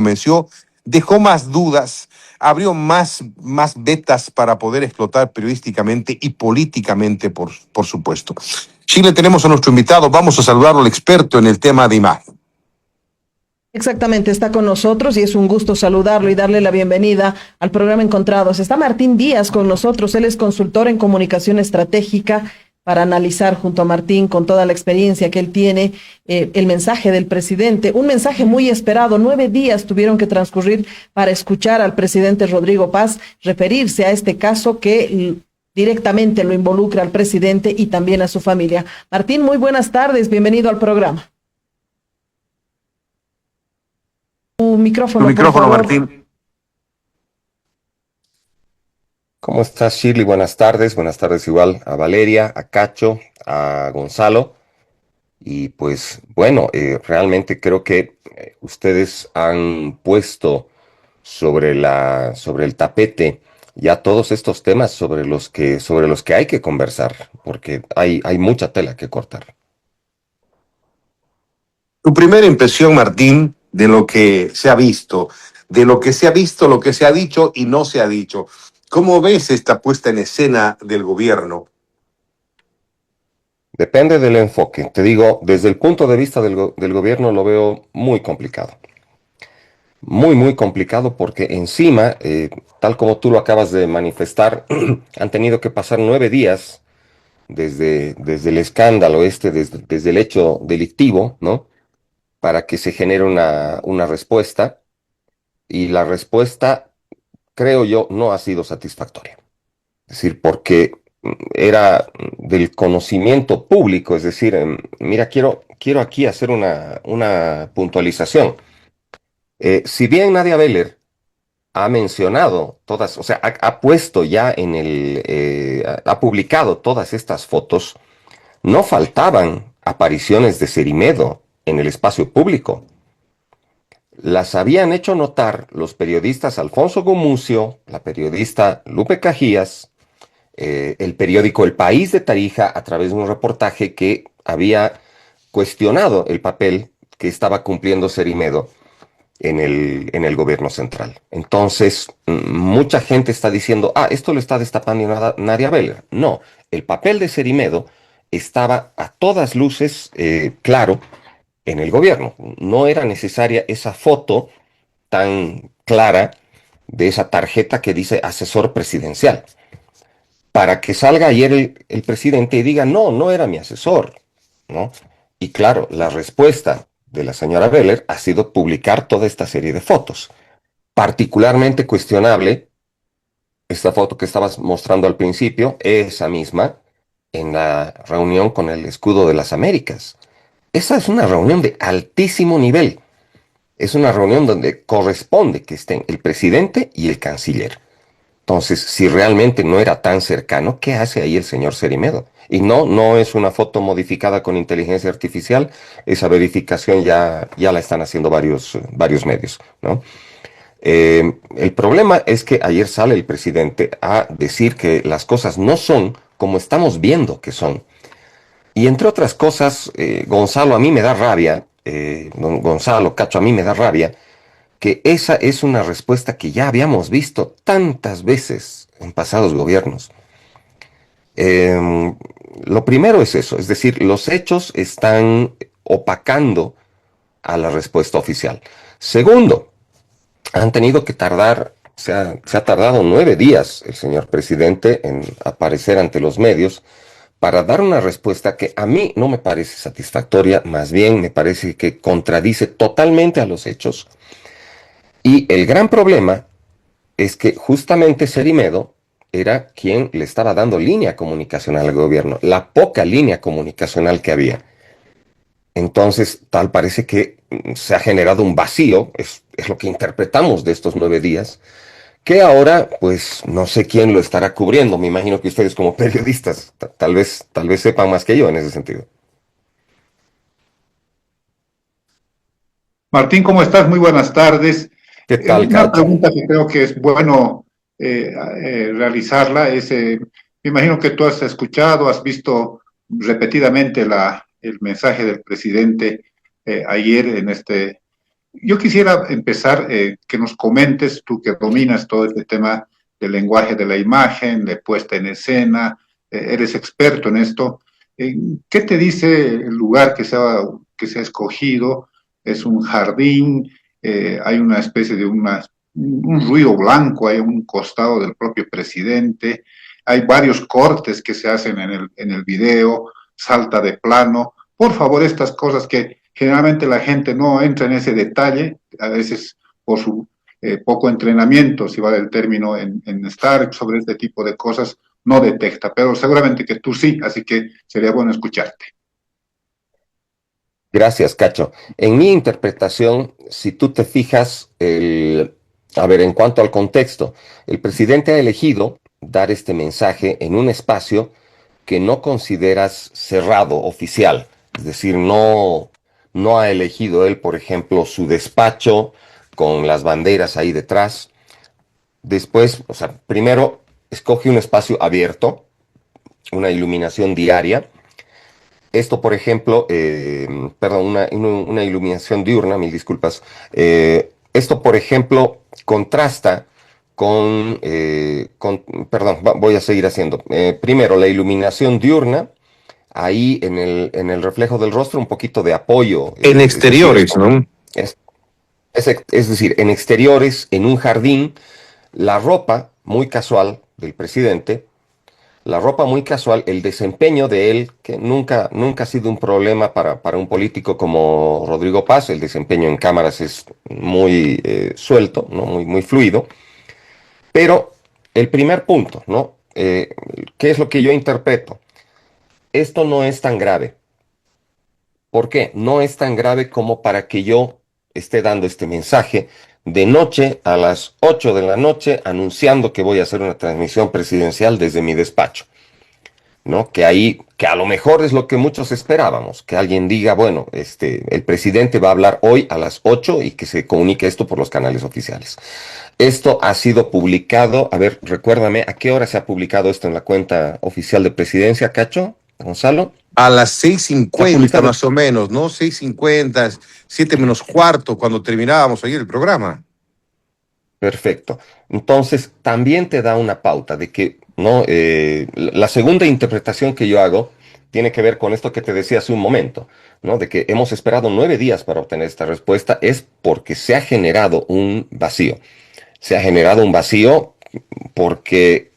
convenció, dejó más dudas, abrió más vetas para poder explotar periodísticamente y políticamente, por supuesto. Chile, tenemos a nuestro invitado, vamos a saludarlo, al experto en el tema de imagen. Exactamente, está con nosotros y es un gusto saludarlo y darle la bienvenida al programa Encontrados. Está Martín Díaz con nosotros, él es consultor en comunicación estratégica para analizar junto a Martín con toda la experiencia que él tiene el mensaje del presidente, un mensaje muy esperado. 9 días tuvieron que transcurrir para escuchar al presidente Rodrigo Paz referirse a este caso que directamente lo involucra al presidente y también a su familia. Martín, muy buenas tardes, bienvenido al programa. Tu micrófono, por favor. Martín. ¿Cómo estás, Shirley? Buenas tardes igual a Valeria, a Cacho, a Gonzalo. Y pues bueno, realmente creo que ustedes han puesto sobre el tapete ya todos estos temas sobre los que hay que conversar, porque hay mucha tela que cortar. Tu primera impresión, Martín, de lo que se ha visto, lo que se ha dicho y no se ha dicho. ¿Cómo ves esta puesta en escena del gobierno? Depende del enfoque. Te digo, desde el punto de vista del gobierno lo veo muy complicado. Muy complicado porque encima, tal como tú lo acabas de manifestar, han tenido que pasar 9 días desde el escándalo desde el hecho delictivo, ¿no? Para que se genere una respuesta. Y la respuesta, creo yo, no ha sido satisfactoria. Es decir, porque era del conocimiento público, es decir, mira, quiero aquí hacer una puntualización. Si bien Nadia Beller ha mencionado todas, o sea, ha puesto ya ha publicado todas estas fotos, no faltaban apariciones de Cerimedo en el espacio público. Las habían hecho notar los periodistas Alfonso Gumucio, la periodista Lupe Cajías, el periódico El País de Tarija, a través de un reportaje que había cuestionado el papel que estaba cumpliendo Cerimedo en el gobierno central. Entonces, mucha gente está diciendo, esto lo está destapando Nadia Beller. No, el papel de Cerimedo estaba a todas luces claro en el gobierno. No era necesaria esa foto tan clara de esa tarjeta que dice asesor presidencial, para que salga ayer el presidente y diga, no era mi asesor, ¿no? Y claro, la respuesta de la señora Beller ha sido publicar toda esta serie de fotos. Particularmente cuestionable, esta foto que estabas mostrando al principio, esa misma, en la reunión con el escudo de las Américas. Esa es una reunión de altísimo nivel. Es una reunión donde corresponde que estén el presidente y el canciller. Entonces, si realmente no era tan cercano, ¿qué hace ahí el señor Cerimedo? Y no es una foto modificada con inteligencia artificial, esa verificación ya la están haciendo varios medios, ¿no? El problema es que ayer sale el presidente a decir que las cosas no son como estamos viendo que son. Y entre otras cosas, Gonzalo, a mí me da rabia, Gonzalo, Cacho, a mí me da rabia, que esa es una respuesta que ya habíamos visto tantas veces en pasados gobiernos. Lo primero es eso, es decir, los hechos están opacando a la respuesta oficial. Segundo, han tenido que tardar, se ha tardado 9 días el señor presidente en aparecer ante los medios para dar una respuesta que a mí no me parece satisfactoria, más bien me parece que contradice totalmente a los hechos. Y el gran problema es que justamente Cerimedo era quien le estaba dando línea comunicacional al gobierno, la poca línea comunicacional que había. Entonces, tal parece que se ha generado un vacío, es lo que interpretamos de estos 9 días, que ahora, pues, no sé quién lo estará cubriendo. Me imagino que ustedes como periodistas, tal vez sepan más que yo en ese sentido. Martín, ¿cómo estás? Muy buenas tardes. ¿Qué tal, Una Cacho? pregunta que creo que es bueno realizarla es, me imagino que tú has escuchado, has visto repetidamente el mensaje del presidente ayer Yo quisiera empezar que nos comentes, tú que dominas todo este tema del lenguaje de la imagen, de puesta en escena, eres experto en esto. ¿Qué te dice el lugar que se ha escogido? ¿Es un jardín? ¿Hay una especie de un ruido blanco hay a un costado del propio presidente? Hay varios cortes que se hacen en el video, salta de plano. Por favor, estas cosas que generalmente la gente no entra en ese detalle, a veces por su poco entrenamiento, si vale el término, en estar sobre este tipo de cosas, no detecta, pero seguramente que tú sí, así que sería bueno escucharte. Gracias, Cacho. En mi interpretación, si tú te fijas, a ver, en cuanto al contexto, el presidente ha elegido dar este mensaje en un espacio que no consideras cerrado, oficial. Es decir, no ha elegido él, por ejemplo, su despacho con las banderas ahí detrás. Después, o sea, primero escoge un espacio abierto, una iluminación diaria. Esto, por ejemplo, perdón, una iluminación diurna, mil disculpas. Esto, por ejemplo, contrasta perdón, voy a seguir haciendo. Primero, la iluminación diurna, ahí en el reflejo del rostro, un poquito de apoyo. En Es decir, exteriores, ¿no? es, es decir, en exteriores, en un jardín, la ropa muy casual del presidente, la ropa muy casual, el desempeño de él, que nunca ha sido un problema para un político como Rodrigo Paz, el desempeño en cámaras es muy suelto, ¿no? Muy fluido. Pero el primer punto, ¿no? ¿Qué es lo que yo interpreto? Esto no es tan grave. ¿Por qué? No es tan grave como para que yo esté dando este mensaje de noche a las 8 de la noche anunciando que voy a hacer una transmisión presidencial desde mi despacho. ¿No? Que a lo mejor es lo que muchos esperábamos, que alguien diga, bueno, el presidente va a hablar hoy a las 8 y que se comunique esto por los canales oficiales. Esto ha sido publicado, a ver, recuérdame, ¿a qué hora se ha publicado esto en la cuenta oficial de presidencia, Cacho, Gonzalo? A las Se ha 6:50 publicado. más o menos, ¿no? 6:50, 7 menos cuarto, cuando terminábamos ayer el programa. Perfecto. Entonces, también te da una pauta de que, ¿no? La segunda interpretación que yo hago tiene que ver con esto que te decía hace un momento, ¿no? De que hemos esperado 9 días para obtener esta respuesta, es porque se ha generado un vacío. Se ha generado un vacío porque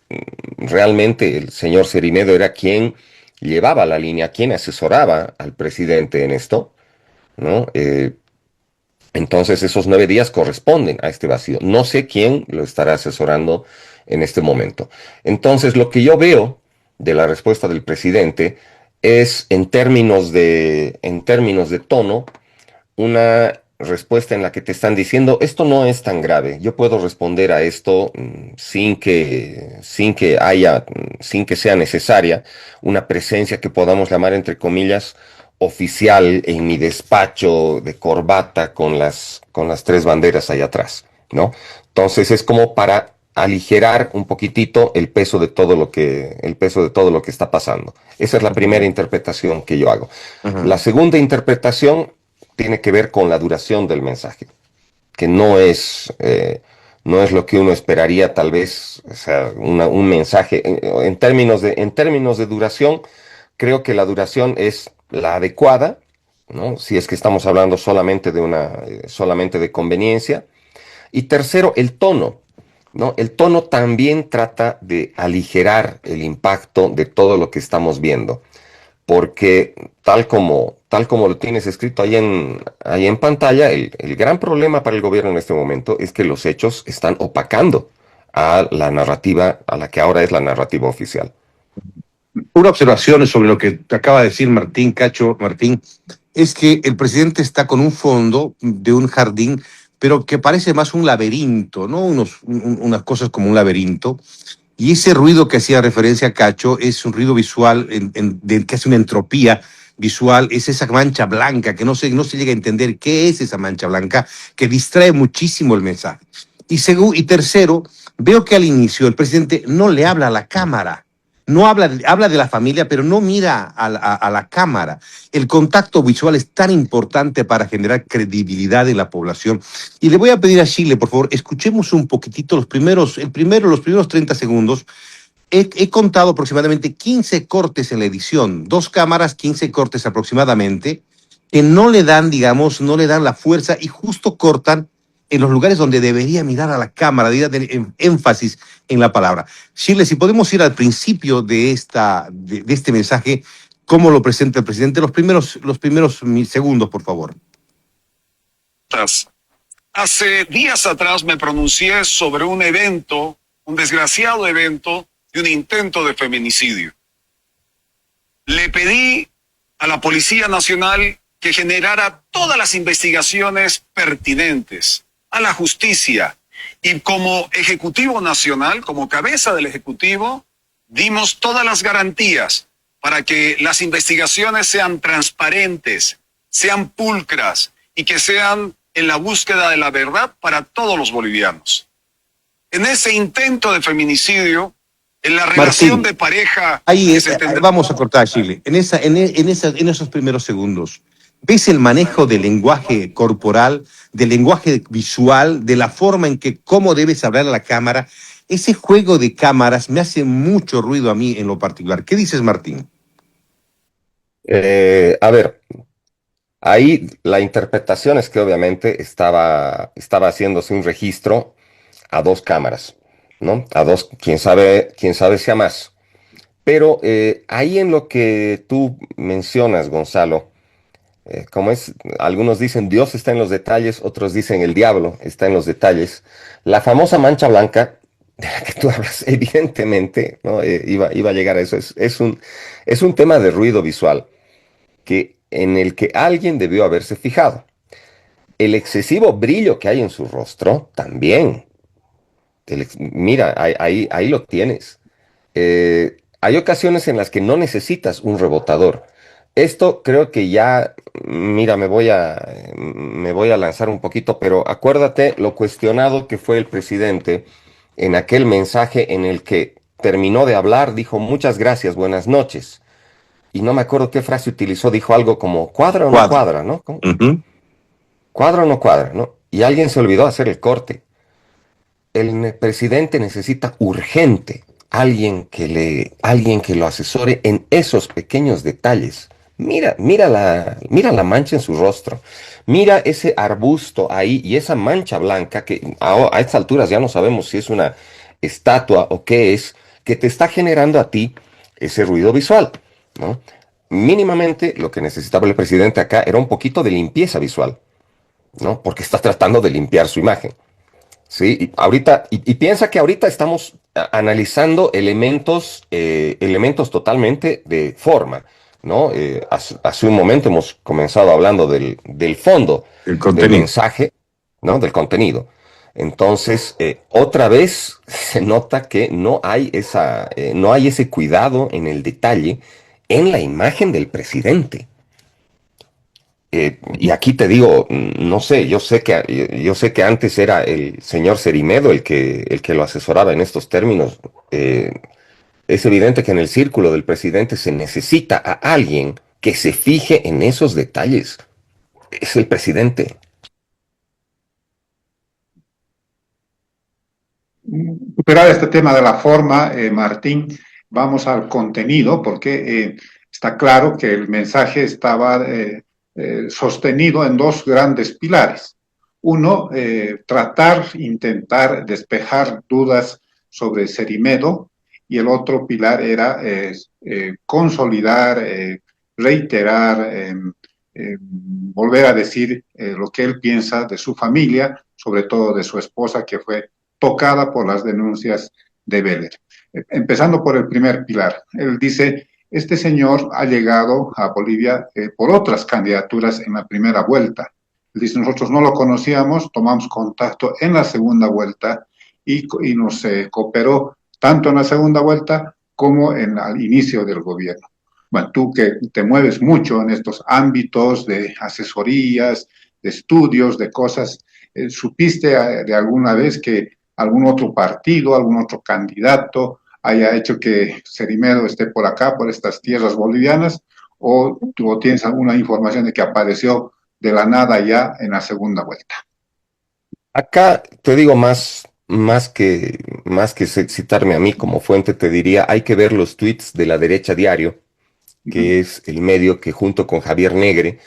realmente el señor Cerinedo era quien llevaba la línea, quien asesoraba al presidente en esto, ¿no? Entonces esos 9 días corresponden a este vacío. No sé quién lo estará asesorando en este momento. Entonces lo que yo veo de la respuesta del presidente es en términos de tono, una respuesta en la que te están diciendo, esto no es tan grave, yo puedo responder a esto sin que sea necesaria una presencia que podamos llamar entre comillas oficial en mi despacho de corbata con las tres banderas ahí atrás, ¿no? Entonces es como para aligerar un poquitito el peso de todo lo que está pasando. Esa es la primera interpretación que yo hago. La segunda interpretación tiene que ver con la duración del mensaje, que no es lo que uno esperaría tal vez, o sea, un mensaje. En términos de duración, creo que la duración es la adecuada, ¿no? Si es que estamos hablando solamente de conveniencia. Y tercero, el tono, ¿no? El tono también trata de aligerar el impacto de todo lo que estamos viendo, porque tal como lo tienes escrito ahí en pantalla, el gran problema para el gobierno en este momento es que los hechos están opacando a la narrativa, a la que ahora es la narrativa oficial. Una observación sobre lo que acaba de decir Martín, Cacho, Martín, es que el presidente está con un fondo de un jardín, pero que parece más un laberinto, ¿no? Unas cosas como un laberinto. Y ese ruido que hacía referencia a Cacho es un ruido visual que hace una entropía visual, es esa mancha blanca que no se llega a entender qué es esa mancha blanca, que distrae muchísimo el mensaje. Y tercero, veo que al inicio el presidente no le habla a la cámara. No habla de la familia, pero no mira a la cámara. El contacto visual es tan importante para generar credibilidad en la población. Y le voy a pedir a Chile, por favor, escuchemos un poquitito los primeros 30 segundos. He contado aproximadamente 15 cortes en la edición, 2 cámaras, 15 cortes aproximadamente, que no le dan, digamos, no le dan la fuerza y justo cortan en los lugares donde debería mirar a la cámara, debería tener énfasis en la palabra. Shirley, si podemos ir al principio de este mensaje, ¿cómo lo presenta el presidente? Los primeros segundos, por favor. Hace días atrás me pronuncié sobre un evento, un desgraciado evento de un intento de feminicidio. Le pedí a la Policía Nacional que generara todas las investigaciones pertinentes, a la justicia. Y como Ejecutivo Nacional, como cabeza del Ejecutivo, dimos todas las garantías para que las investigaciones sean transparentes, sean pulcras y que sean en la búsqueda de la verdad para todos los bolivianos. En ese intento de feminicidio, en la relación Martín, de pareja... ahí vamos a cortar, Chile. En esos primeros segundos, ¿ves el manejo del lenguaje corporal, del lenguaje visual, de la forma en que cómo debes hablar a la cámara? Ese juego de cámaras me hace mucho ruido a mí en lo particular. ¿Qué dices, Martín? A ver, ahí la interpretación es que obviamente estaba haciéndose un registro a 2 cámaras, ¿no? A 2, quién sabe sea más. Pero ahí en lo que tú mencionas, Gonzalo, como es, algunos dicen Dios está en los detalles, otros dicen el diablo está en los detalles. La famosa mancha blanca de la que tú hablas, evidentemente, ¿no? Iba a llegar a eso. Es un tema de ruido visual en el que alguien debió haberse fijado. El excesivo brillo que hay en su rostro también. Mira, ahí lo tienes. Hay ocasiones en las que no necesitas un rebotador. Esto creo que ya, mira, me voy a lanzar un poquito, pero acuérdate lo cuestionado que fue el presidente en aquel mensaje en el que terminó de hablar, dijo muchas gracias, buenas noches. Y no me acuerdo qué frase utilizó, dijo algo como cuadra o no cuadra, ¿no? Cuadra o no cuadra, ¿no? Y alguien se olvidó hacer el corte. El presidente necesita urgente alguien que lo asesore en esos pequeños detalles. Mira la mancha en su rostro. Mira ese arbusto ahí y esa mancha blanca que a estas alturas ya no sabemos si es una estatua o qué es, que te está generando a ti ese ruido visual, ¿no? Mínimamente lo que necesitaba el presidente acá era un poquito de limpieza visual, ¿no? Porque está tratando de limpiar su imagen. Sí, y piensa que ahorita estamos analizando elementos totalmente de forma, ¿no? Hace un momento hemos comenzado hablando del fondo, del mensaje, ¿no? Del contenido. Entonces, otra vez se nota que no hay ese cuidado en el detalle en la imagen del presidente. Y aquí te digo, no sé, yo sé que antes era el señor Cerimedo el que lo asesoraba en estos términos. Es evidente que en el círculo del presidente se necesita a alguien que se fije en esos detalles. Es el presidente. Superar este tema de la forma, Martín, vamos al contenido, porque está claro que el mensaje estaba sostenido en 2 grandes pilares. Uno, intentar despejar dudas sobre Cerimedo, y el otro pilar era consolidar, reiterar, volver a decir lo que él piensa de su familia, sobre todo de su esposa, que fue tocada por las denuncias de Beller. Empezando por el primer pilar, él dice, este señor ha llegado a Bolivia por otras candidaturas en la primera vuelta. Él dice, nosotros no lo conocíamos, tomamos contacto en la segunda vuelta y nos cooperó tanto en la segunda vuelta como al inicio del gobierno. Bueno, tú que te mueves mucho en estos ámbitos de asesorías, de estudios, de cosas, ¿supiste de alguna vez que algún otro partido, algún otro candidato haya hecho que Cerimedo esté por acá, por estas tierras bolivianas, o tú tienes alguna información de que apareció de la nada ya en la segunda vuelta? Acá te digo más que citarme a mí como fuente, te diría, hay que ver los tweets de La Derecha Diario, Ujú. que es el medio que junto con Javier Negre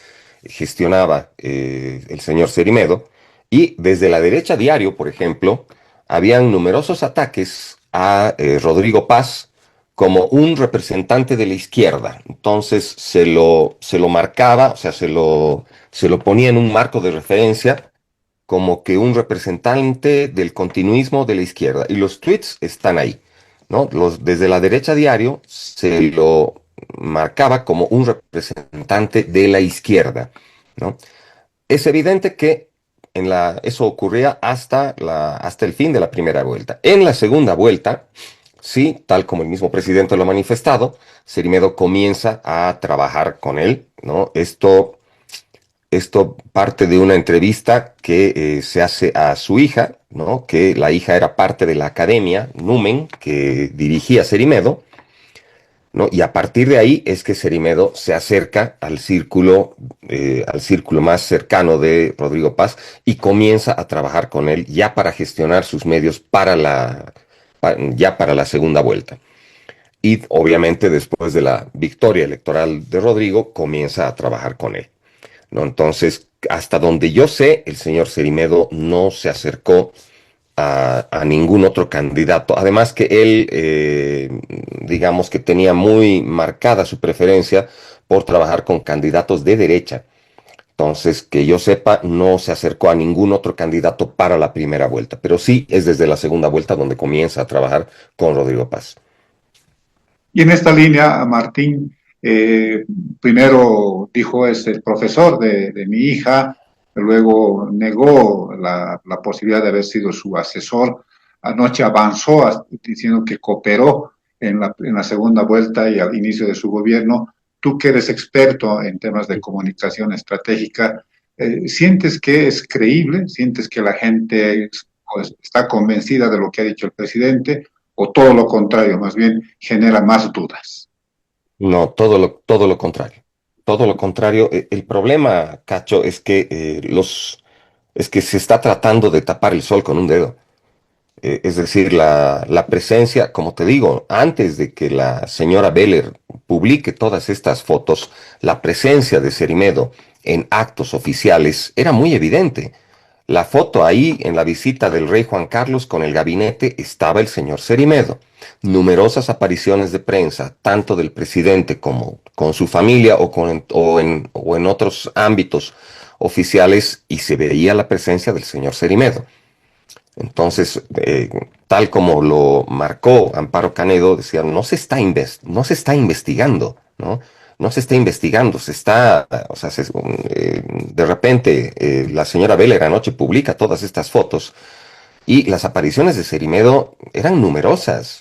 gestionaba el señor Cerimedo, y desde La Derecha Diario, por ejemplo, habían numerosos ataques a Rodrigo Paz como un representante de la izquierda. Entonces se lo marcaba, o sea, se lo ponía en un marco de referencia como que un representante del continuismo de la izquierda. Y los tweets están ahí, ¿no? Desde La Derecha Diario se lo marcaba como un representante de la izquierda, ¿no? Es evidente que eso ocurría hasta el fin de la primera vuelta. En la segunda vuelta, sí, tal como el mismo presidente lo ha manifestado, Cerimedo comienza a trabajar con él, ¿no? Esto parte de una entrevista que se hace a su hija, ¿no? Que la hija era parte de la academia Numen que dirigía Cerimedo, ¿no? Y a partir de ahí es que Cerimedo se acerca al círculo más cercano de Rodrigo Paz y comienza a trabajar con él ya para gestionar sus medios ya para la segunda vuelta. Y obviamente después de la victoria electoral de Rodrigo, comienza a trabajar con él, ¿no? Entonces, hasta donde yo sé, el señor Cerimedo no se acercó a ningún otro candidato. Además que él, digamos que tenía muy marcada su preferencia por trabajar con candidatos de derecha. Entonces, que yo sepa, no se acercó a ningún otro candidato para la primera vuelta, pero sí es desde la segunda vuelta donde comienza a trabajar con Rodrigo Paz. Y en esta línea, Martín, primero dijo es el profesor de mi hija, luego negó la posibilidad de haber sido su asesor. Anoche avanzó diciendo que cooperó en la segunda vuelta y al inicio de su gobierno. Tú que eres experto en temas de comunicación estratégica, ¿sientes que es creíble? ¿Sientes que la gente pues, está convencida de lo que ha dicho el presidente? ¿O todo lo contrario, más bien genera más dudas? No, todo lo contrario. Todo lo contrario. El problema, Cacho, es que se está tratando de tapar el sol con un dedo. Es decir, la presencia, como te digo, antes de que la señora Beller publique todas estas fotos, la presencia de Cerimedo en actos oficiales era muy evidente. La foto ahí en la visita del rey Juan Carlos con el gabinete estaba el señor Cerimedo. Numerosas apariciones de prensa, tanto del presidente como con su familia o en otros ámbitos oficiales, y se veía la presencia del señor Cerimedo. Entonces, tal como lo marcó Amparo Canedo, decía, no se está investigando, ¿no? No se está investigando, o sea, de repente la señora Beller anoche publica todas estas fotos y las apariciones de Cerimedo eran numerosas,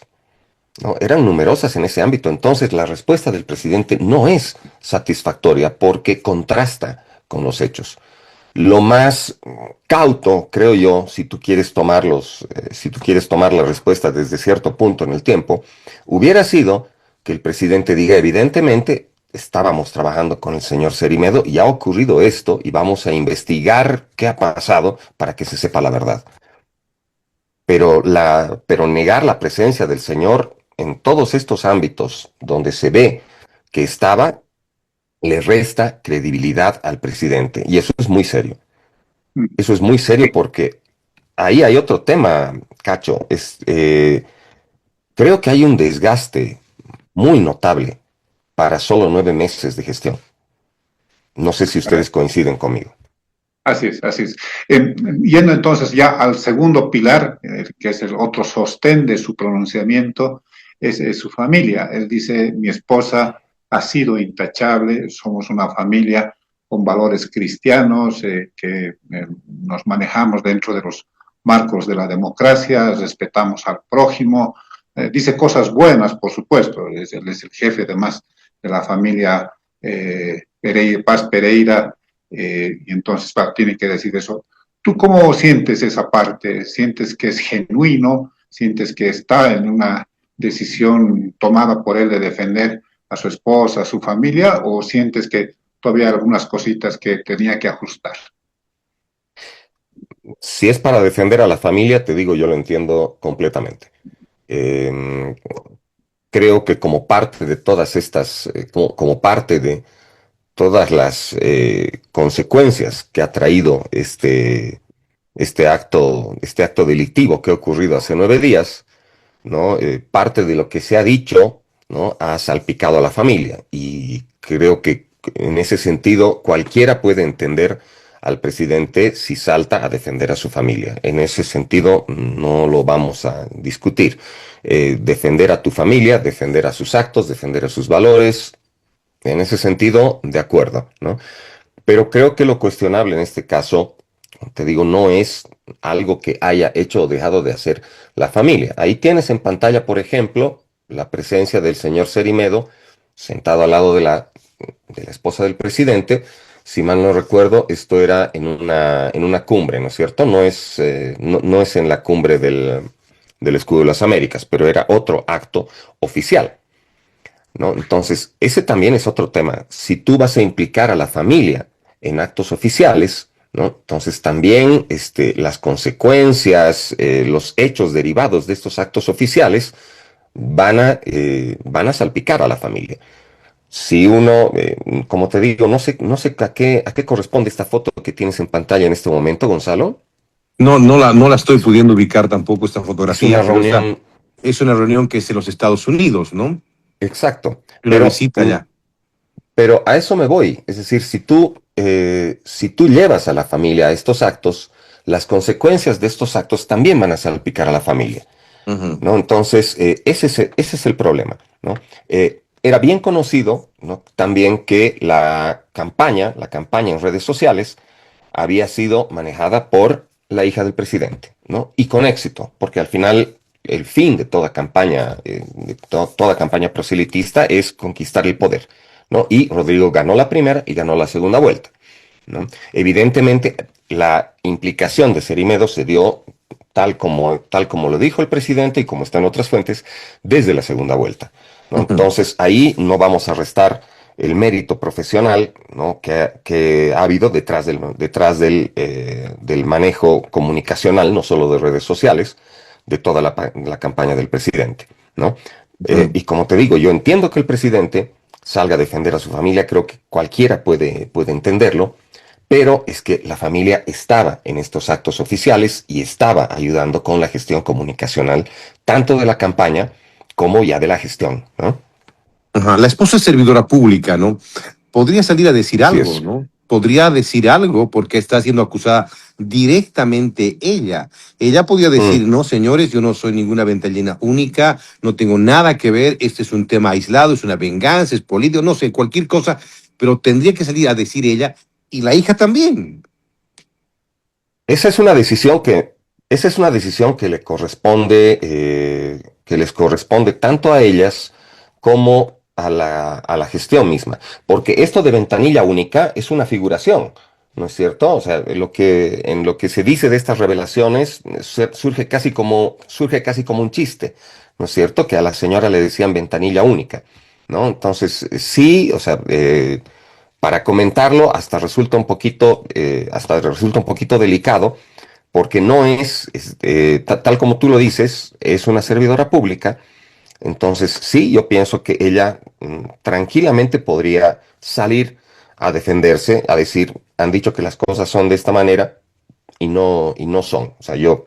¿no? Eran numerosas en ese ámbito. Entonces, la respuesta del presidente no es satisfactoria porque contrasta con los hechos. Lo más cauto, creo yo, si tú quieres tomar la respuesta desde cierto punto en el tiempo, hubiera sido que el presidente diga, evidentemente, estábamos trabajando con el señor Cerimedo y ha ocurrido esto y vamos a investigar qué ha pasado para que se sepa la verdad. Pero negar la presencia del señor en todos estos ámbitos donde se ve que estaba, le resta credibilidad al presidente. Y eso es muy serio. Eso es muy serio porque ahí hay otro tema, Cacho. Creo que hay un desgaste muy notable para solo 9 meses de gestión. No sé si ustedes coinciden conmigo. Así es, así es. Yendo entonces ya al segundo pilar, que es el otro sostén de su pronunciamiento, es su familia. Él dice, mi esposa ha sido intachable, somos una familia con valores cristianos, que nos manejamos dentro de los marcos de la democracia, respetamos al prójimo, dice cosas buenas, por supuesto, él es el jefe además de la familia Paz Pereira, y entonces tiene que decir eso. ¿Tú cómo sientes esa parte? ¿Sientes que es genuino? ¿Sientes que está en una decisión tomada por él de defender a su esposa, a su familia, o sientes que todavía hay algunas cositas que tenía que ajustar? Si es para defender a la familia, te digo, yo lo entiendo completamente. Eh, Creo que como parte de todas estas, como parte de todas las consecuencias que ha traído este acto delictivo que ha ocurrido hace 9 días, ¿no? Parte de lo que se ha dicho, ¿no? Ha salpicado a la familia y creo que en ese sentido cualquiera puede entender al presidente si salta a defender a su familia. En ese sentido no lo vamos a discutir. Defender a tu familia, defender a sus actos, defender a sus valores, en ese sentido, de acuerdo, ¿no? Pero creo que lo cuestionable en este caso, te digo, no es algo que haya hecho o dejado de hacer la familia. Ahí tienes en pantalla, por ejemplo, la presencia del señor Cerimedo sentado al lado de la esposa del presidente. Si mal no recuerdo, esto era en una cumbre, ¿no es cierto? No es en la cumbre del Escudo de las Américas, pero era otro acto oficial, ¿no? Entonces, ese también es otro tema. Si tú vas a implicar a la familia en actos oficiales, ¿no? Entonces también las consecuencias, los hechos derivados de estos actos oficiales van a salpicar a la familia. Si uno, como te digo, no sé a qué corresponde esta foto que tienes en pantalla en este momento, Gonzalo. No la estoy pudiendo ubicar tampoco esta Es fotografía, una pero reunión, es una reunión que es en los Estados Unidos, ¿no? exacto, Una visita allá. pero a eso me voy. Es decir, si tú llevas a la familia a estos actos, las consecuencias de estos actos también van a salpicar a la familia, Ujú. ¿no? Entonces, ese es el problema, ¿no? Era bien conocido, ¿no? También que la campaña en redes sociales había sido manejada por la hija del presidente, ¿no? Y con éxito, porque al final el fin de toda campaña, toda campaña proselitista es conquistar el poder, ¿no? Y Rodrigo ganó la primera y ganó la segunda vuelta, ¿no? Evidentemente, la implicación de Cerimedo se dio tal como lo dijo el presidente y como está en otras fuentes, desde la segunda vuelta, ¿no? Ujú. Entonces, ahí no vamos a restar el mérito profesional, ¿no? que ha habido detrás del manejo comunicacional, no solo de redes sociales, de toda la campaña del presidente, ¿no? Ujú. Y como te digo, yo entiendo que el presidente salga a defender a su familia, creo que cualquiera puede entenderlo, pero es que la familia estaba en estos actos oficiales y estaba ayudando con la gestión comunicacional, tanto de la campaña como ya de la gestión, ¿no? Ajá. La esposa es servidora pública, ¿no? Podría salir a decir Así algo, es. ¿no? Podría decir algo porque está siendo acusada directamente ella. Ella podía decir, Mm. no, señores, yo no soy ninguna ventallina única, no tengo nada que ver, este es un tema aislado, es una venganza, es político, no sé, cualquier cosa, pero tendría que salir a decir ella y la hija también. Esa es una decisión que, esa es una decisión que les corresponde tanto a ellas como a la gestión misma. Porque esto de ventanilla única es una figuración, ¿no es cierto? O sea, en lo que se dice de estas revelaciones surge casi como un chiste, ¿no es cierto? Que a la señora le decían ventanilla única, ¿no? Entonces, sí, o sea, para comentarlo hasta resulta un poquito delicado, porque no tal como tú lo dices, es una servidora pública. Entonces, sí, yo pienso que ella tranquilamente podría salir a defenderse, a decir, han dicho que las cosas son de esta manera y no son. O sea, yo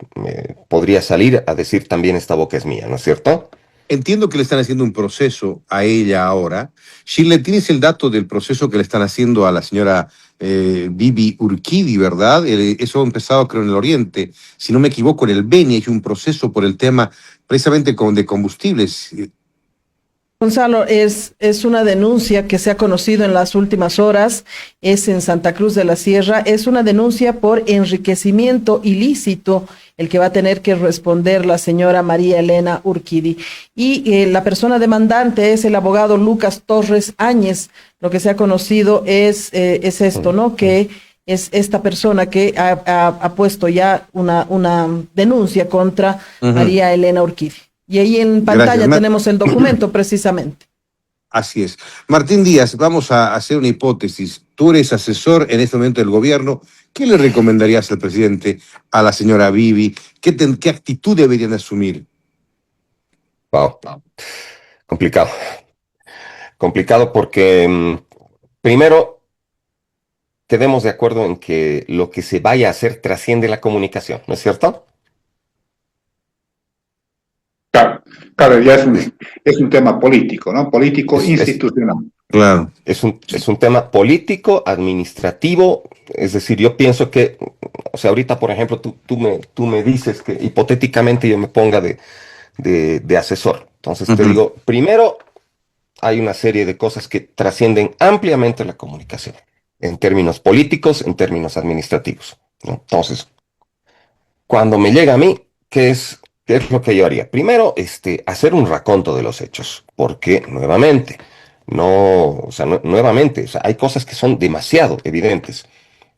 podría salir a decir también esta boca es mía, ¿no es cierto? Entiendo que le están haciendo un proceso a ella ahora. Shirley, tienes el dato del proceso que le están haciendo a la señora Bibi Urquidi, ¿verdad? Eso ha empezado, creo, en el Oriente. Si no me equivoco, en el Beni hay un proceso por el tema precisamente de combustibles. Gonzalo, es una denuncia que se ha conocido en las últimas horas, es en Santa Cruz de la Sierra, es una denuncia por enriquecimiento ilícito, el que va a tener que responder la señora María Elena Urquidi. Y la persona demandante es el abogado Lucas Torres Áñez. Lo que se ha conocido es esto, ¿no? Que es esta persona que ha puesto ya una denuncia contra Ujú. María Elena Urquidi. Y ahí en Gracias, pantalla tenemos el documento precisamente. Así es. Martín Díaz, vamos a hacer una hipótesis. Tú eres asesor en este momento del gobierno. ¿Qué le recomendarías al presidente, a la señora Bibi? ¿Qué actitud deberían asumir? Wow, complicado. Complicado porque, primero, quedemos de acuerdo en que lo que se vaya a hacer trasciende la comunicación, ¿no es cierto? Claro, claro, ya es un tema político, ¿no? Político Es, es, institucional. Claro. es un tema político, administrativo, es decir, yo pienso que, o sea, ahorita, por ejemplo, tú me dices que hipotéticamente yo me ponga de asesor. Entonces te digo, primero, hay una serie de cosas que trascienden ampliamente la comunicación, en términos políticos, en términos administrativos, ¿no? Entonces, cuando me llega a mí, qué es lo que yo haría? Primero, hacer un raconto de los hechos, porque nuevamente, nuevamente, o sea, hay cosas que son demasiado evidentes,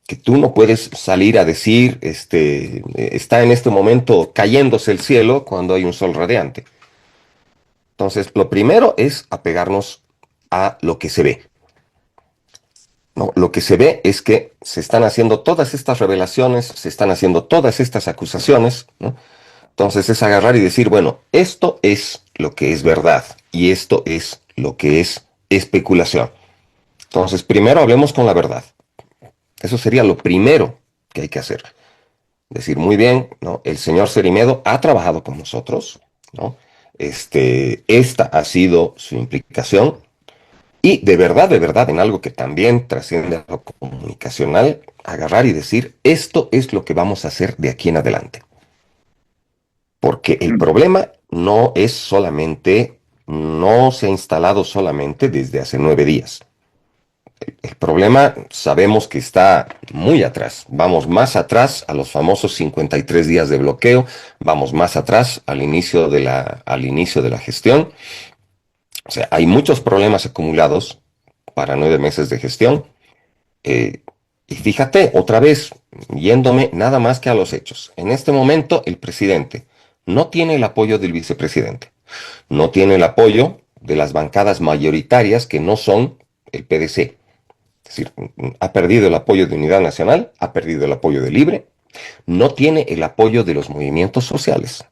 que tú no puedes salir a decir, está en este momento cayéndose el cielo cuando hay un sol radiante. Entonces, lo primero es apegarnos a lo que se ve. No, lo que se ve es que se están haciendo todas estas revelaciones, se están haciendo todas estas acusaciones, ¿no? Entonces es agarrar y decir, bueno, esto es lo que es verdad y esto es lo que es especulación. Entonces, primero hablemos con la verdad. Eso sería lo primero que hay que hacer. Decir, muy bien, ¿no? El señor Cerimedo ha trabajado con nosotros, ¿no? Esta ha sido su implicación. Y de verdad, en algo que también trasciende a lo comunicacional, agarrar y decir, esto es lo que vamos a hacer de aquí en adelante. Porque el problema no es solamente, no se ha instalado solamente desde hace 9 días. El problema sabemos que está muy atrás. Vamos más atrás a los famosos 53 días de bloqueo, vamos más atrás al inicio de la gestión. O sea, hay muchos problemas acumulados para 9 meses de gestión. Y fíjate, otra vez, yéndome nada más que a los hechos. En este momento, el presidente no tiene el apoyo del vicepresidente, no tiene el apoyo de las bancadas mayoritarias que no son el PDC. Es decir, ha perdido el apoyo de Unidad Nacional, ha perdido el apoyo de Libre, no tiene el apoyo de los movimientos sociales.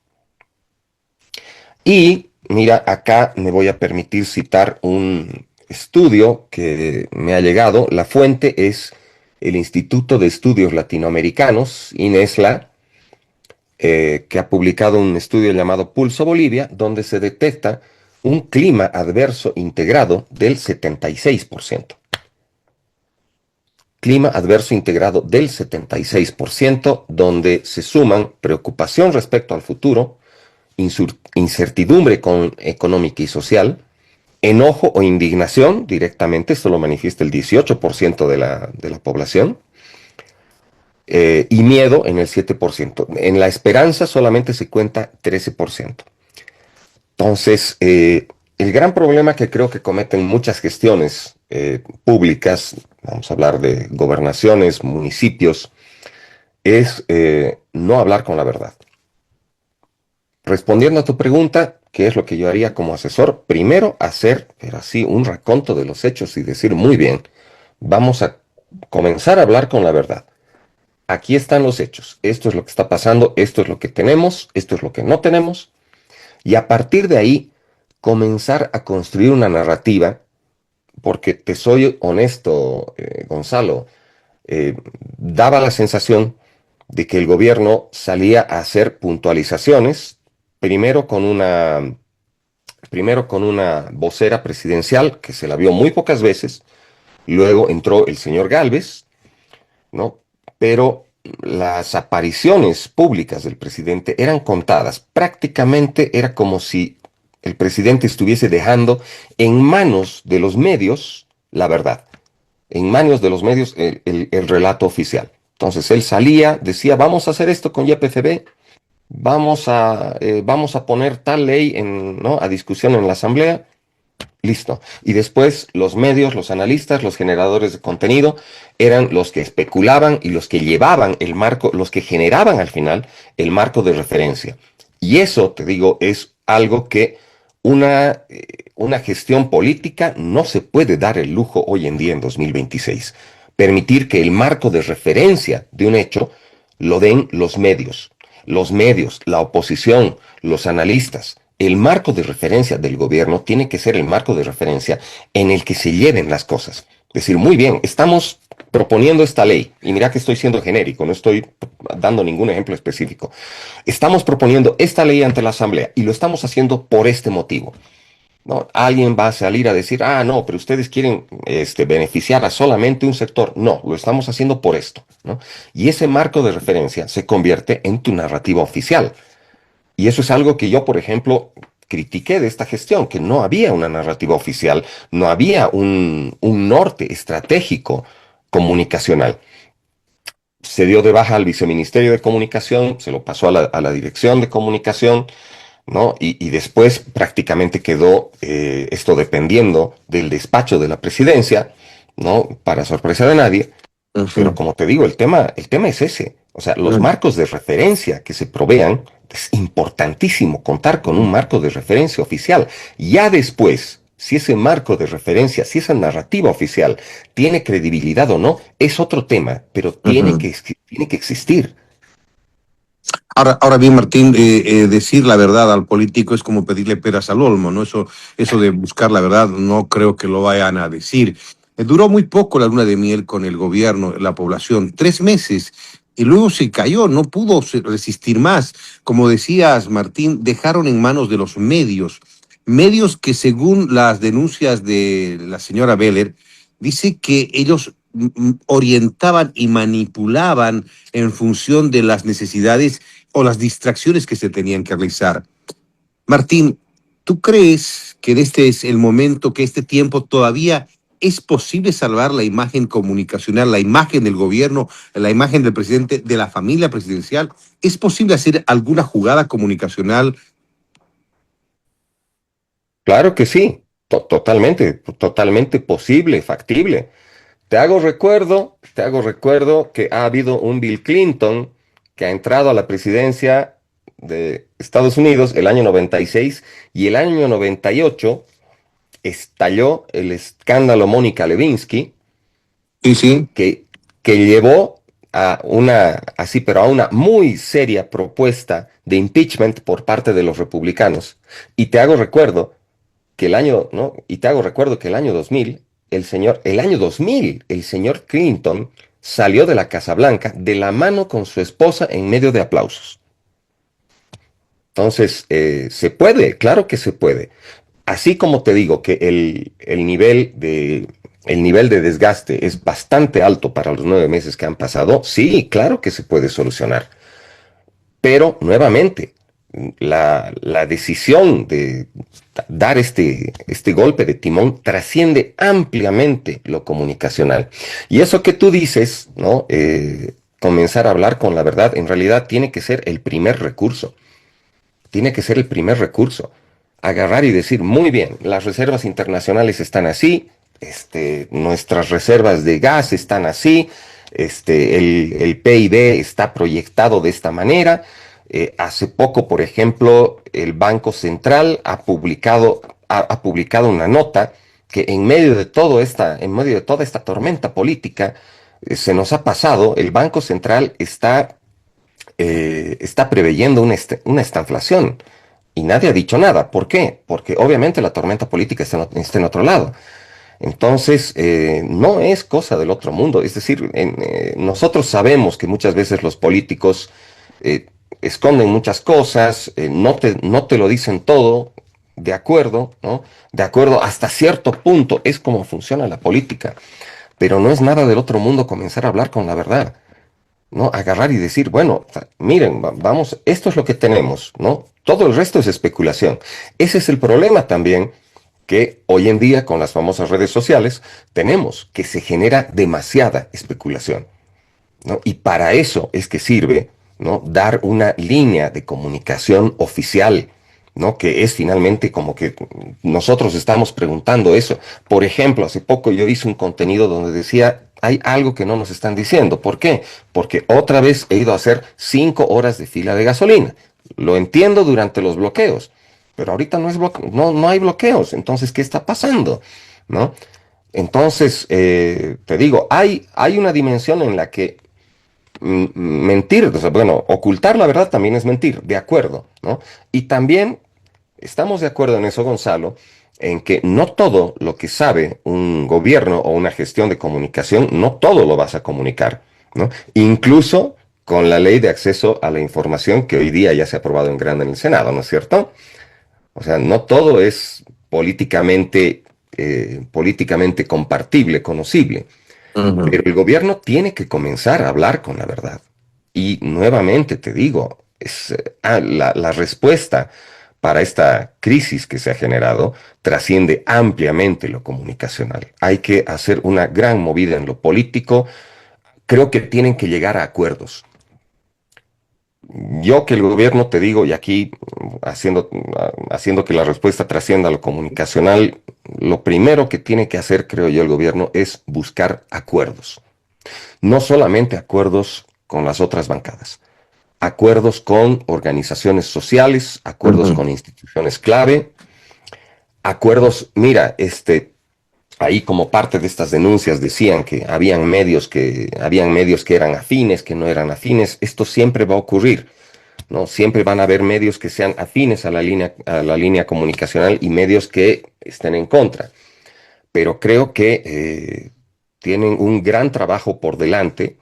Y mira, acá me voy a permitir citar un estudio que me ha llegado. La fuente es el Instituto de Estudios Latinoamericanos, INESLA, que ha publicado un estudio llamado Pulso Bolivia, donde se detecta un clima adverso integrado del 76%. Clima adverso integrado del 76%, donde se suman preocupación respecto al futuro, incertidumbre económica y social, enojo o indignación directamente, esto lo manifiesta el 18% de la población, y miedo en el 7%. En la esperanza solamente se cuenta 13%. Entonces, el gran problema que creo que cometen muchas gestiones públicas, vamos a hablar de gobernaciones, municipios, es no hablar con la verdad. Respondiendo a tu pregunta, ¿qué es lo que yo haría como asesor? Primero, hacer, pero así, un raconto de los hechos y decir, muy bien, vamos a comenzar a hablar con la verdad. Aquí están los hechos. Esto es lo que está pasando, esto es lo que tenemos, esto es lo que no tenemos. Y a partir de ahí, comenzar a construir una narrativa, porque te soy honesto, Gonzalo, daba la sensación de que el gobierno salía a hacer puntualizaciones, primero con una vocera presidencial que se la vio muy pocas veces, luego entró el señor Gálvez, ¿no? Pero las apariciones públicas del presidente eran contadas. Prácticamente era como si el presidente estuviese dejando en manos de los medios la verdad, en manos de los medios el relato oficial. Entonces él salía, decía, vamos a hacer esto con YPFB, vamos a poner tal ley ¿no? a discusión en la asamblea, listo. Y después los medios, los analistas, los generadores de contenido eran los que especulaban y los que llevaban el marco, los que generaban al final el marco de referencia. Y eso, te digo, es algo que una gestión política no se puede dar el lujo hoy en día en 2026. Permitir que el marco de referencia de un hecho lo den los medios. Los medios, la oposición, los analistas. El marco de referencia del gobierno tiene que ser el marco de referencia en el que se lleven las cosas. Es decir, muy bien, estamos proponiendo esta ley, y mira que estoy siendo genérico, no estoy dando ningún ejemplo específico. Estamos proponiendo esta ley ante la Asamblea y lo estamos haciendo por este motivo. ¿No? Alguien va a salir a decir, no, pero ustedes quieren beneficiar a solamente un sector. No, lo estamos haciendo por esto, ¿no? Y ese marco de referencia se convierte en tu narrativa oficial. Y eso es algo que yo, por ejemplo, critiqué de esta gestión, que no había una narrativa oficial, no había un norte estratégico comunicacional. Se dio de baja al viceministerio de comunicación, se lo pasó a la dirección de comunicación, ¿no? Y después prácticamente quedó esto dependiendo del despacho de la presidencia, ¿no? Para sorpresa de nadie. Pero como te digo, el tema es ese. O sea, los marcos de referencia que se provean, es importantísimo contar con un marco de referencia oficial. Ya después, si ese marco de referencia, si esa narrativa oficial tiene credibilidad o no, es otro tema, pero tiene que existir. Ahora bien, Martín, decir la verdad al político es como pedirle peras al olmo, ¿no? Eso de buscar la verdad no creo que lo vayan a decir. Duró muy poco la luna de miel con el gobierno, la población, 3 meses, y luego se cayó, no pudo resistir más. Como decías, Martín, dejaron en manos de los medios que según las denuncias de la señora Beller, dice que ellos orientaban y manipulaban en función de las necesidades o las distracciones que se tenían que realizar. Martín, ¿tú crees que este es el momento, que este tiempo todavía es posible salvar la imagen comunicacional, la imagen del gobierno, la imagen del presidente, de la familia presidencial? ¿Es posible hacer alguna jugada comunicacional? Claro que sí, totalmente posible, factible. Te hago recuerdo que ha habido un Bill Clinton que ha entrado a la presidencia de Estados Unidos el año 96 y el año 98 estalló el escándalo Mónica Lewinsky, Sí. que llevó a a una muy seria propuesta de impeachment por parte de los republicanos. Y te hago recuerdo que el año, ¿no? Y te hago recuerdo que el año 2000, el señor Clinton salió de la Casa Blanca de la mano con su esposa en medio de aplausos. Entonces, se puede, claro que se puede. Así como te digo que el nivel de desgaste es bastante alto para los 9 meses que han pasado, sí, claro que se puede solucionar. Pero, nuevamente, la decisión de dar este golpe de timón trasciende ampliamente lo comunicacional. Y eso que tú dices, ¿no? Comenzar a hablar con la verdad, en realidad tiene que ser el primer recurso. Tiene que ser el primer recurso. Agarrar y decir, muy bien, las reservas internacionales están así, nuestras reservas de gas están así, el PIB está proyectado de esta manera. Hace poco, por ejemplo, el Banco Central ha publicado una nota que en medio de toda esta tormenta política, se nos ha pasado, el Banco Central está preveyendo una estanflación y nadie ha dicho nada. ¿Por qué? Porque obviamente la tormenta política está en otro lado. Entonces, no es cosa del otro mundo. Es decir, nosotros sabemos que muchas veces los políticos esconden muchas cosas, no te lo dicen todo, de acuerdo, ¿no? De acuerdo, hasta cierto punto es como funciona la política, pero no es nada del otro mundo comenzar a hablar con la verdad, ¿no? Agarrar y decir, bueno, miren, vamos, esto es lo que tenemos, ¿no? Todo el resto es especulación. Ese es el problema también que hoy en día con las famosas redes sociales tenemos, que se genera demasiada especulación, ¿no? Y para eso es que sirve, ¿no? Dar una línea de comunicación oficial, ¿no? Que es finalmente como que nosotros estamos preguntando eso. Por ejemplo, hace poco yo hice un contenido donde decía, hay algo que no nos están diciendo. ¿Por qué? Porque otra vez he ido a hacer 5 horas de fila de gasolina. Lo entiendo durante los bloqueos, pero ahorita no hay bloqueos. Entonces, ¿qué está pasando? ¿No? Entonces, te digo, hay una dimensión en la que mentir, o sea, bueno, ocultar la verdad también es mentir, de acuerdo, ¿no? Y también estamos de acuerdo en eso, Gonzalo, en que no todo lo que sabe un gobierno o una gestión de comunicación, no todo lo vas a comunicar, ¿no? Incluso con la ley de acceso a la información que hoy día ya se ha aprobado en grande en el Senado, ¿no es cierto? O sea, no todo es políticamente compartible, conocible. Pero el gobierno tiene que comenzar a hablar con la verdad. Y nuevamente te digo, la respuesta para esta crisis que se ha generado trasciende ampliamente lo comunicacional. Hay que hacer una gran movida en lo político. Creo que tienen que llegar a acuerdos. Yo que el gobierno, te digo, y aquí haciendo que la respuesta trascienda a lo comunicacional, lo primero que tiene que hacer, creo yo, el gobierno es buscar acuerdos. No solamente acuerdos con las otras bancadas, acuerdos con organizaciones sociales, acuerdos con instituciones clave, acuerdos, mira, ahí como parte de estas denuncias decían que habían medios que eran afines, que no eran afines. Esto siempre va a ocurrir, ¿no? Siempre van a haber medios que sean afines a la línea comunicacional y medios que estén en contra. Pero creo que tienen un gran trabajo por delante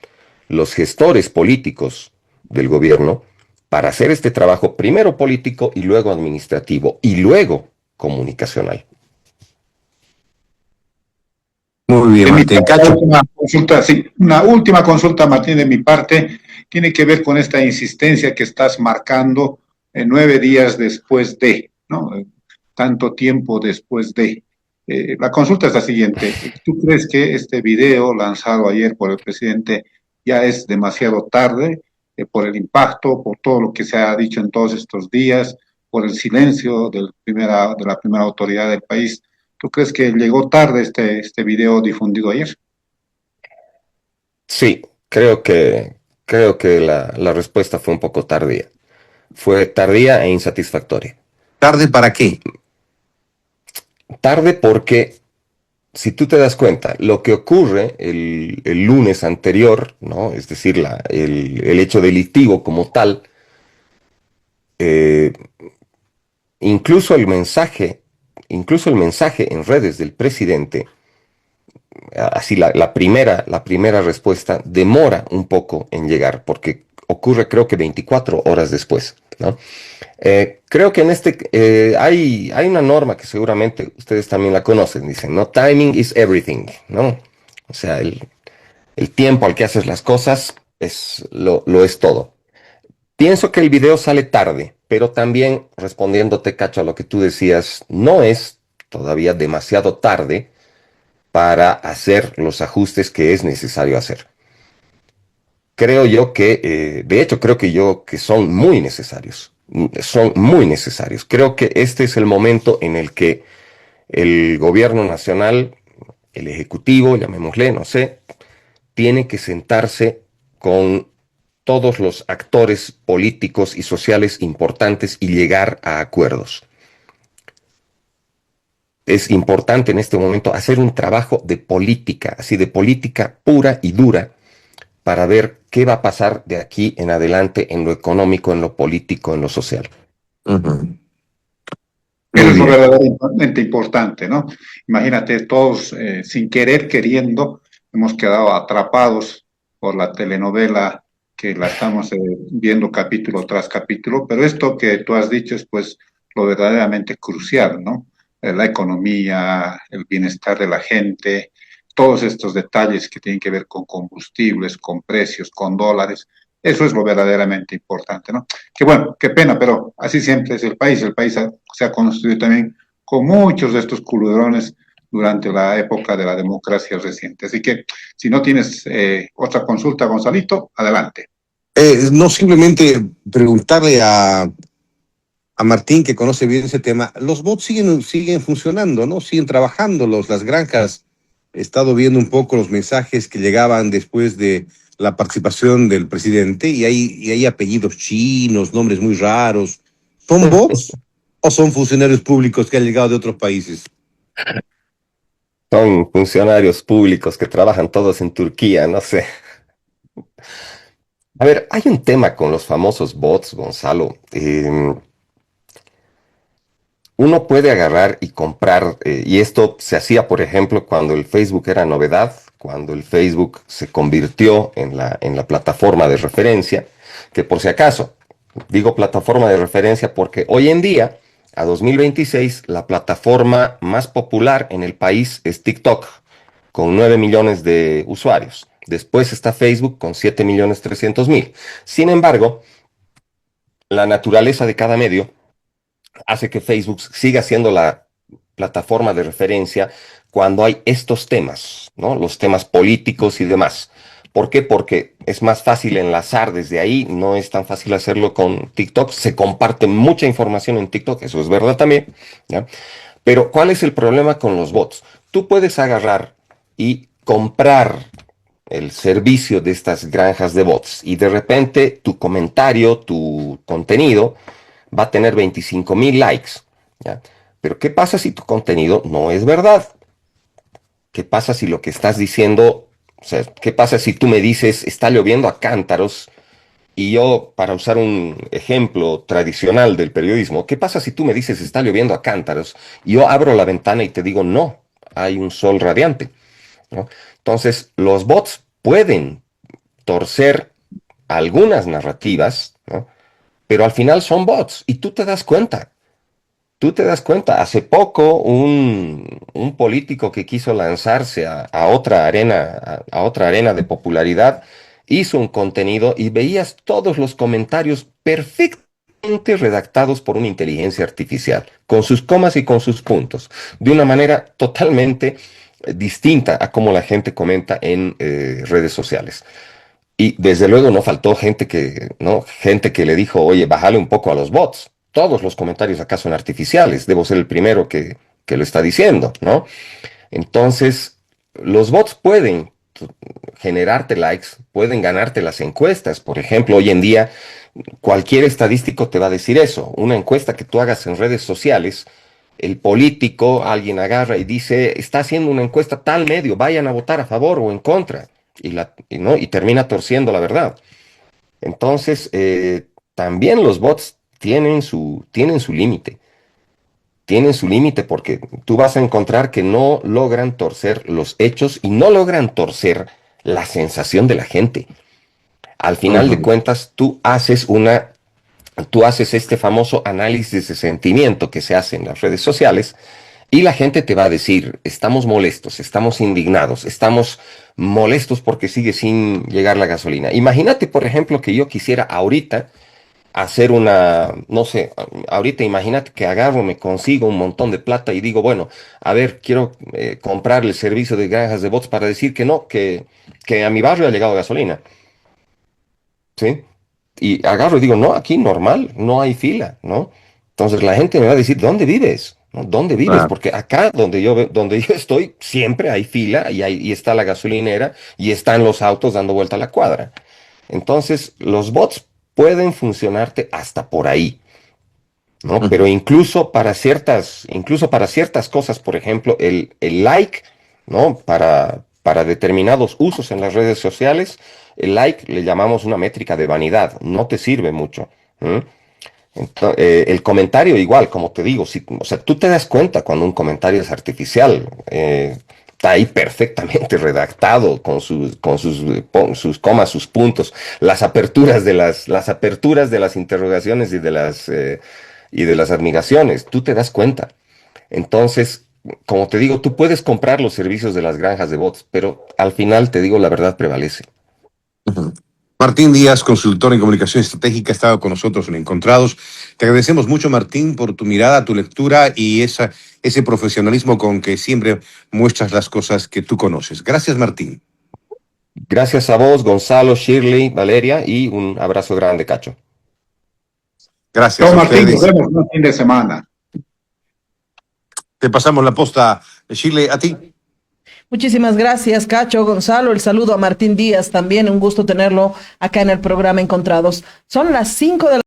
los gestores políticos del gobierno para hacer este trabajo primero político y luego administrativo y luego comunicacional. Muy bien, Martín. Cacho. Una última consulta, Martín, de mi parte, tiene que ver con esta insistencia que estás marcando 9 días después de, ¿no? Tanto tiempo después de. La consulta es la siguiente. ¿Tú crees que este video lanzado ayer por el presidente ya es demasiado tarde por el impacto, por todo lo que se ha dicho en todos estos días, por el silencio de la primera autoridad del país? ¿Tú crees que llegó tarde este video difundido ayer? Sí, creo que la respuesta fue un poco tardía. Fue tardía e insatisfactoria. ¿Tarde para qué? Tarde porque, si tú te das cuenta, lo que ocurre el lunes anterior, ¿no? Es decir, el hecho delictivo como tal, eh, incluso el mensaje en redes del presidente, así la primera respuesta demora un poco en llegar, porque ocurre creo que 24 horas después, ¿no? Creo que hay una norma que seguramente ustedes también la conocen, dicen, ¿no? Timing is everything, ¿no? O sea, el tiempo al que haces las cosas lo es todo. Pienso que el video sale tarde, pero también respondiéndote, Cacho, a lo que tú decías, no es todavía demasiado tarde para hacer los ajustes que es necesario hacer. Creo yo que, de hecho, que son muy necesarios. Son muy necesarios. Creo que este es el momento en el que el gobierno nacional, el ejecutivo, llamémosle, no sé, tiene que sentarse con todos los actores políticos y sociales importantes y llegar a acuerdos. Es importante en este momento hacer un trabajo de política, así de política pura y dura, para ver qué va a pasar de aquí en adelante en lo económico, en lo político, en lo social. Uh-huh. Eso es lo verdaderamente importante, ¿no? Imagínate, todos sin querer, queriendo, hemos quedado atrapados por la telenovela que la estamos viendo capítulo tras capítulo, pero esto que tú has dicho es pues lo verdaderamente crucial, ¿no? La economía, el bienestar de la gente, todos estos detalles que tienen que ver con combustibles, con precios, con dólares, eso es lo verdaderamente importante, ¿no? Que bueno, qué pena, pero así siempre es el país se ha construido también con muchos de estos culebrones durante la época de la democracia reciente. Así que si no tienes otra consulta, Gonzalito, adelante. No, simplemente preguntarle a Martín, que conoce bien ese tema, los bots siguen funcionando, ¿no? Siguen trabajando las granjas. He estado viendo un poco los mensajes que llegaban después de la participación del presidente y hay apellidos chinos, nombres muy raros. ¿Son bots ¿O son funcionarios públicos que han llegado de otros países? Son funcionarios públicos que trabajan todos en Turquía, no sé. A ver, hay un tema con los famosos bots, Gonzalo. Uno puede agarrar y comprar, y esto se hacía, por ejemplo, cuando el Facebook era novedad, cuando el Facebook se convirtió en la plataforma de referencia, que por si acaso, digo plataforma de referencia porque hoy en día, a 2026, la plataforma más popular en el país es TikTok, con 9 millones de usuarios. Después está Facebook con 7.300.000. Sin embargo, la naturaleza de cada medio hace que Facebook siga siendo la plataforma de referencia cuando hay estos temas, ¿no? Los temas políticos y demás. ¿Por qué? Porque es más fácil enlazar desde ahí, no es tan fácil hacerlo con TikTok, se comparte mucha información en TikTok, eso es verdad también, ¿ya? Pero ¿cuál es el problema con los bots? Tú puedes agarrar y comprar el servicio de estas granjas de bots y de repente tu comentario, tu contenido va a tener 25.000 likes, ¿ya? Pero ¿qué pasa si tu contenido no es verdad? ¿Qué pasa si lo que estás diciendo, o sea, qué pasa si tú me dices está lloviendo a cántaros y yo, para usar un ejemplo tradicional del periodismo, ¿qué pasa si tú me dices está lloviendo a cántaros y yo abro la ventana y te digo no, hay un sol radiante, ¿no? Entonces, los bots pueden torcer algunas narrativas, ¿no? Pero al final son bots y tú te das cuenta. Tú te das cuenta, hace poco un político que quiso lanzarse a otra arena, a otra arena de popularidad, hizo un contenido y veías todos los comentarios perfectamente redactados por una inteligencia artificial, con sus comas y con sus puntos, de una manera totalmente distinta a cómo la gente comenta en redes sociales. Y desde luego no faltó gente que, ¿no? Gente que le dijo, oye, bájale un poco a los bots. Todos los comentarios acá son artificiales. Debo ser el primero que lo está diciendo, ¿no? Entonces, los bots pueden generarte likes, pueden ganarte las encuestas. Por ejemplo, hoy en día, cualquier estadístico te va a decir eso. Una encuesta que tú hagas en redes sociales, el político, alguien agarra y dice, está haciendo una encuesta tal medio, vayan a votar a favor o en contra. ¿No? Y termina torciendo la verdad. Entonces, también los bots tienen su límite. Tienen su límite porque tú vas a encontrar que no logran torcer los hechos y no logran torcer la sensación de la gente. Al final de cuentas, tú haces este famoso análisis de sentimiento que se hace en las redes sociales y la gente te va a decir, estamos molestos, estamos indignados, estamos molestos porque sigue sin llegar la gasolina. Imagínate, por ejemplo, que yo quisiera ahorita hacer una, no sé, ahorita imagínate que agarro, me consigo un montón de plata y digo, bueno, a ver, quiero comprar el servicio de granjas de bots para decir que no, que a mi barrio ha llegado gasolina, ¿sí? Y agarro y digo, no, aquí normal, no hay fila, ¿no? Entonces la gente me va a decir, ¿dónde vives? ¿No? ¿Dónde vives? Claro. Porque acá donde yo estoy, siempre hay fila y está la gasolinera y están los autos dando vuelta a la cuadra. Entonces, los bots pueden funcionarte hasta por ahí, ¿no? Pero incluso para ciertas cosas, por ejemplo, el like, ¿no? Para determinados usos en las redes sociales, el like le llamamos una métrica de vanidad, no te sirve mucho. El comentario igual, como te digo, o sea, tú te das cuenta cuando un comentario es artificial, está ahí perfectamente redactado sus comas, sus puntos, las aperturas de las interrogaciones y de las admiraciones, tú te das cuenta. Entonces, como te digo, tú puedes comprar los servicios de las granjas de bots, pero al final te digo, la verdad prevalece. Martín Díaz, consultor en comunicación estratégica, ha estado con nosotros en Encontrados. Te agradecemos mucho, Martín, por tu mirada, tu lectura y ese profesionalismo con que siempre muestras las cosas que tú conoces. Gracias, Martín. Gracias a vos, Gonzalo, Shirley, Valeria, y un abrazo grande, Cacho. Gracias Chao, a Martín, nos ustedes. vemos un fin de semana. Te pasamos la posta, Shirley, a ti. Muchísimas gracias, Cacho, Gonzalo. El saludo a Martín Díaz también. Un gusto tenerlo acá en el programa Encontrados. Son las 5 de la